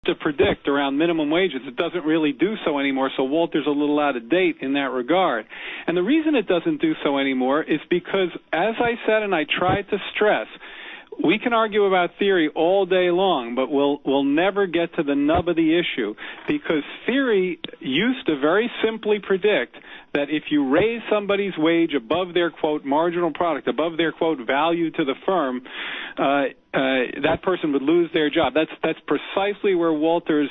to predict around minimum wages. It doesn't really do so anymore, so Walter's a little out of date in that regard. And the reason it doesn't do so anymore is because, as I said and I tried to stress, we can argue about theory all day long, but we'll never get to the nub of the issue, because theory used to very simply predict that if you raise somebody's wage above their, quote, marginal product, above their, quote, value to the firm, that person would lose their job. That's precisely where Walter's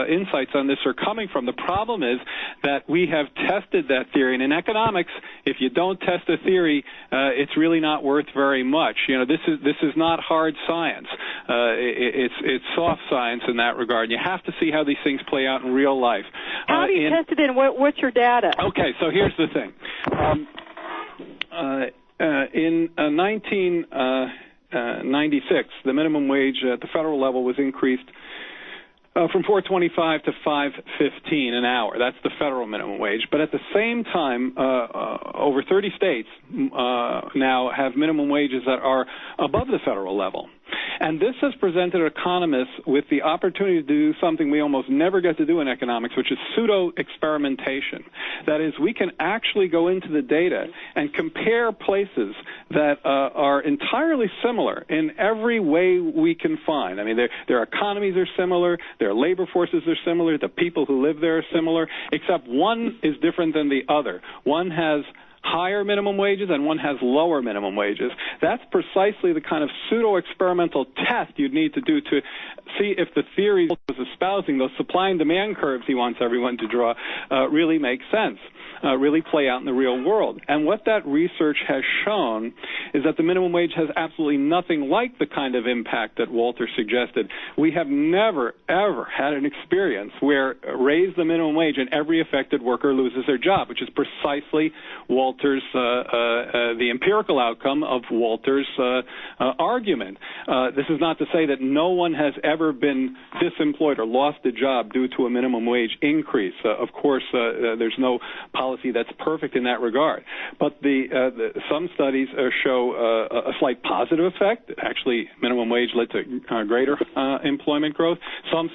insights on this are coming from. The problem is that we have tested that theory, and in economics, if you don't test a theory, it's really not worth very much. You know, this is not hard science. It's soft science in that regard. You have to see how these things play out in real life. How do you test it, and what's your data? Okay, so here's the thing. In 1996, the minimum wage at the federal level was increased from $4.25 to $5.15 an hour. That's the federal minimum wage. But at the same time, over 30 states now have minimum wages that are above the federal level. And this has presented economists with the opportunity to do something we almost never get to do in economics, which is pseudo-experimentation. That is, we can actually go into the data and compare places that are entirely similar in every way we can find. I mean, their economies are similar, their labor forces are similar, the people who live there are similar, except one is different than the other. One has higher minimum wages and one has lower minimum wages. That's precisely the kind of pseudo-experimental test you'd need to do to see if the theory he was espousing, those supply and demand curves he wants everyone to draw, really make sense, really play out in the real world. And what that research has shown is that the minimum wage has absolutely nothing like the kind of impact that Walter suggested. We have never, ever had an experience where raise the minimum wage and every affected worker loses their job, which is precisely the empirical outcome of Walter's argument. This is not to say that no one has ever been disemployed or lost a job due to a minimum wage increase. Of course, there's no policy that's perfect in that regard. But some studies show a slight positive effect. Actually, minimum wage led to greater employment growth. Some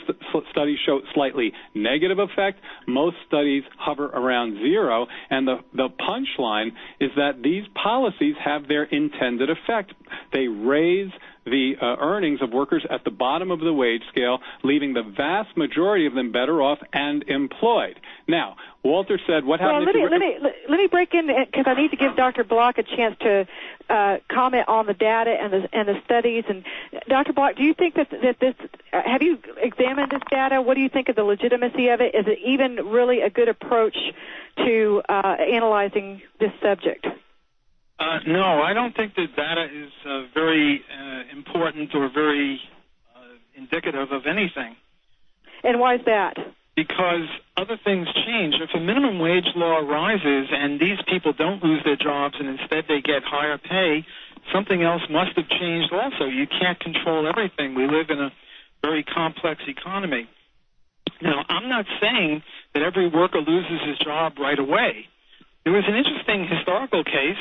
studies show slightly negative effect. Most studies hover around zero. And the punchline is that these policies have their intended effect. They raise the earnings of workers at the bottom of the wage scale, leaving the vast majority of them better off and employed. Now, Walter said, "What happened?" Well, let me break in, because I need to give Dr. Block a chance to comment on the data and the studies. And Dr. Block, do you think that this? Have you examined this data? What do you think of the legitimacy of it? Is it even really a good approach to analyzing this subject? No, I don't think that data is very important or very indicative of anything. And why is that? Because other things change. If a minimum wage law rises and these people don't lose their jobs and instead they get higher pay, something else must have changed also. You can't control everything. We live in a very complex economy. Now, I'm not saying that every worker loses his job right away. There was an interesting historical case.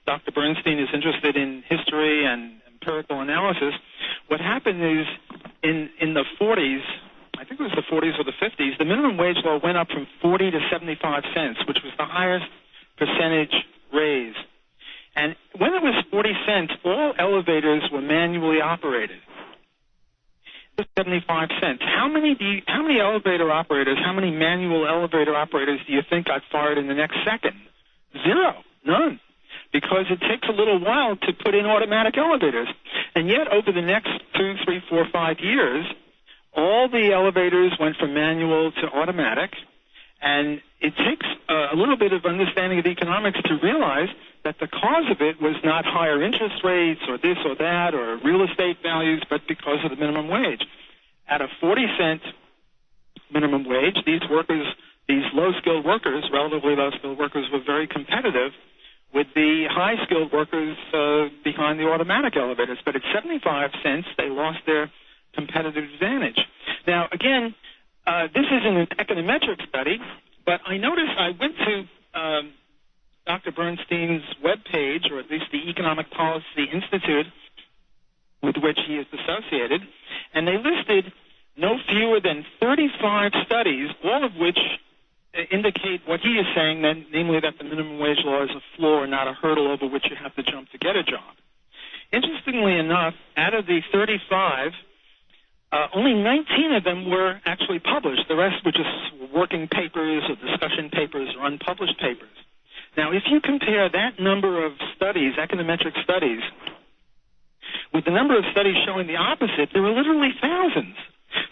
Dr. Bernstein is interested in history and empirical analysis. What happened is in the 40s, I think it was the 40s or the 50s, the minimum wage law went up from 40 to 75 cents, which was the highest percentage raise. And when it was 40 cents, all elevators were manually operated. 75 cents. How many elevator operators, how many manual elevator operators do you think got fired in the next second? Zero. None. Because it takes a little while to put in automatic elevators. And yet, over the next 2, 3, 4, 5 years, all the elevators went from manual to automatic. And it takes a little bit of understanding of economics to realize that the cause of it was not higher interest rates or this or that or real estate values, but because of the minimum wage. At a 40-cent minimum wage, these workers, these low-skilled workers, relatively low-skilled workers, were very competitive with the high-skilled workers behind the automatic elevators. But at 75 cents, they lost their competitive advantage. Now, again, this isn't an econometric study, but I noticed I went to Dr. Bernstein's webpage, or at least the Economic Policy Institute with which he is associated, and they listed no fewer than 35 studies, all of which indicate what he is saying, namely that the minimum wage law is a floor, not a hurdle over which you have to jump to get a job. Interestingly enough, out of the 35, only 19 of them were actually published. The rest were just working papers or discussion papers or unpublished papers. Now, if you compare that number of studies, econometric studies, with the number of studies showing the opposite, there were literally thousands.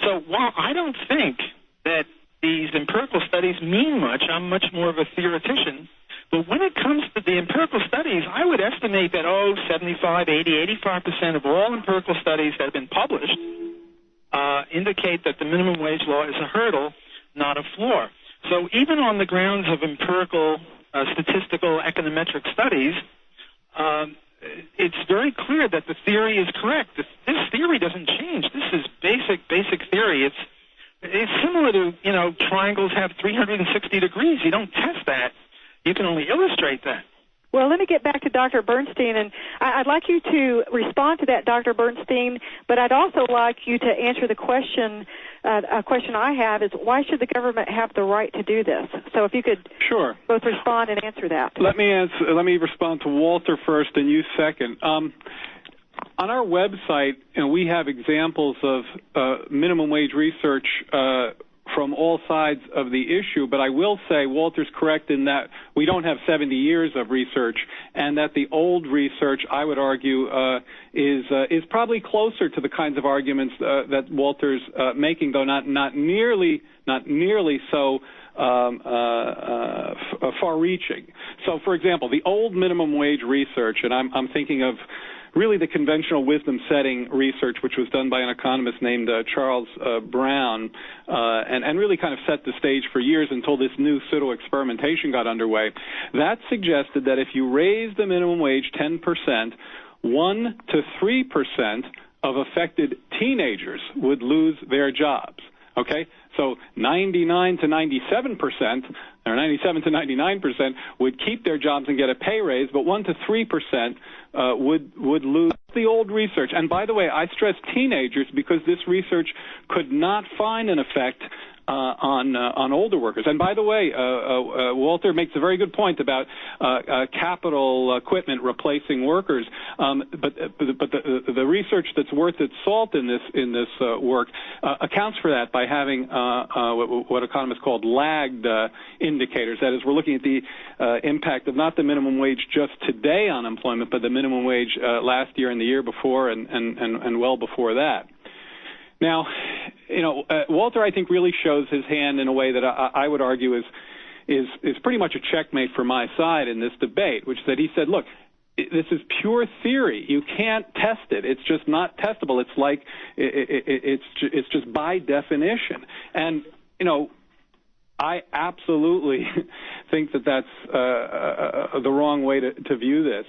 So while I don't think that these empirical studies mean much, I'm much more of a theoretician, but when it comes to the empirical studies, I would estimate that, 75, 80, 85% of all empirical studies that have been published indicate that the minimum wage law is a hurdle, not a floor. So even on the grounds of empirical, statistical, econometric studies, it's very clear that the theory is correct. This theory doesn't change. This is basic theory. It's similar to, triangles have 360 degrees. You don't test that. You can only illustrate that. Well, let me get back to Dr. Bernstein, and I'd like you to respond to that, Dr. Bernstein, but I'd also like you to answer the question, a question I have is, why should the government have the right to do this? So if you could both respond and answer that. Let me respond to Walter first and you second. On our website, we have examples of minimum wage research from all sides of the issue, but I will say Walter's correct in that we don't have 70 years of research, and that the old research, I would argue, is probably closer to the kinds of arguments that Walter's making, though not nearly so far-reaching. So, for example, the old minimum wage research, and I'm thinking of really the conventional wisdom setting research, which was done by an economist named Charles Brown, and really kind of set the stage for years until this new pseudo-experimentation got underway. That suggested that if you raise the minimum wage 10%, 1 to 3% of affected teenagers would lose their jobs. Okay? So 99 to 97%, or 97 to 99% would keep their jobs and get a pay raise, but 1 to 3% would lose. The old research, and by the way, I stress teenagers because this research could not find an effect on older workers. And by the way, Walter makes a very good point about capital equipment replacing workers. But the research that's worth its salt in this work accounts for that by having what economists called lagged indicators. That is, we're looking at the impact of not the minimum wage just today on employment, but the minimum wage last year and the year before and well before that. Now, Walter, I think, really shows his hand in a way that I would argue is pretty much a checkmate for my side in this debate, which is that he said, look, this is pure theory. You can't test it. It's just not testable. It's like it's just by definition. And, I absolutely think that that's the wrong way to view this.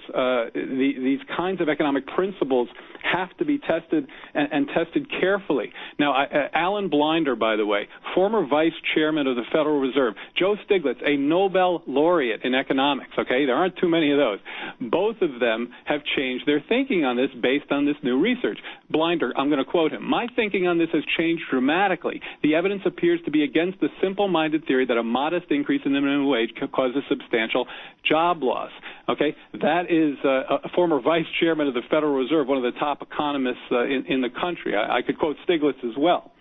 These kinds of economic principles have to be tested and tested carefully. Now, Alan Blinder, by the way, former vice chairman of the Federal Reserve, Joe Stiglitz, a Nobel laureate in economics, okay? There aren't too many of those. Both of them have changed their thinking on this based on this new research. Blinder, I'm going to quote him, "My thinking on this has changed dramatically. The evidence appears to be against the simple-minded theory that a modest increase in the minimum wage could cause a substantial job loss." Okay, that is a former vice chairman of the Federal Reserve, one of the top economists in the country. I could quote Stiglitz as well,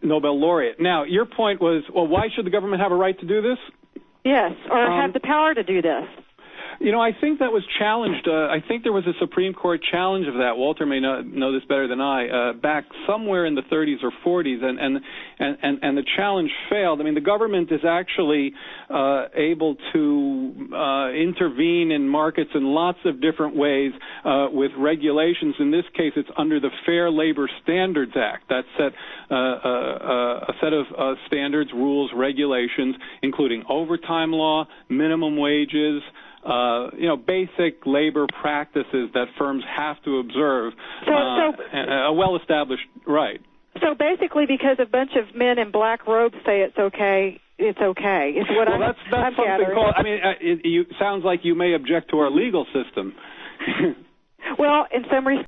Nobel laureate. Now, your point was, well, why should the government have a right to do this? Yes, or have the power to do this. I think that was challenged. I think there was a Supreme Court challenge of that. Walter may know this better than I. Back somewhere in the 30s or 40s, and the challenge failed. I mean, the government is actually able to intervene in markets in lots of different ways with regulations. In this case, it's under the Fair Labor Standards Act. That set a set of standards, rules, regulations, including overtime law, minimum wages, basic labor practices that firms have to observe, a well-established right. So basically, because a bunch of men in black robes say it's okay, it's okay. It's what that's something gathering. called. I mean, it sounds like you may object to our legal system. Well, in some respects.